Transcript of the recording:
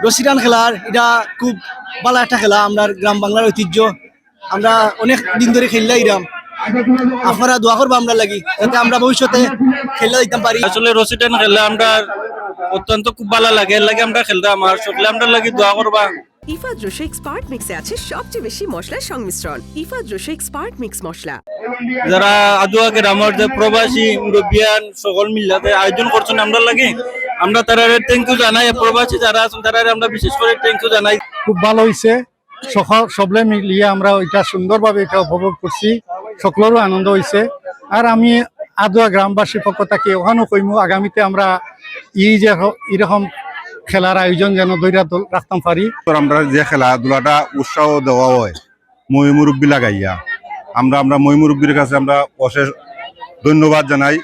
রশি টান খেলার এটা খুব ভালো একটা খেলা, আমরা গ্রাম বাংলার ঐতিহ্য। আমরা অনেক দিন ধরে খেললে ইরাম, আপনারা দোয়া করবো আমরা লাগি যাতে আমরা ভবিষ্যতে খেললে দিতাম পারি। আসলে রশি টান খেললে আমরা অত্যন্ত খুব ভালো লাগে, এর লাগে আমরা খেলতাম। আর সকলে আমরা লাগি দোয়া করবা। ইফাদ রোশেক স্পার্ট মিক্সে আছে সবচেয়ে বেশি মশলার সংমিশ্রণ। ইফাদ রোশেক স্পার্ট মিক্স মশলা। যারা আদুয়া গ্রামের যে প্রবাসী মুরব্বিয়ান সকল মিল্লাতে আয়োজন করছেন আমরা লাগে, আমরা তারা থ্যাংক ইউ জানাই। প্রবাসী যারা আছেন তারা আমরা বিশেষ করে থ্যাংক ইউ জানাই। খুব ভালো হয়েছে, সবলে মিলিয়ে আমরা এটা সুন্দরভাবে এটা উপভোগ করছি, সকলেরও আনন্দ হয়েছে। আর আমি আদুয়া গ্রামবাসীর পক্ষ থেকে ওখানেও কইমু আগামীতে আমরা এরকম খেলার আয়োজন যেন ধৈর্য রাখতাম পারি। আমরা যে খেলাধুলাটা উৎসাহ দেওয়া হয় মই মুরব্বী লাগাইয়া, আমরা মই মুরব্বীর কাছে আমরা অশেষ ধন্যবাদ জানাই।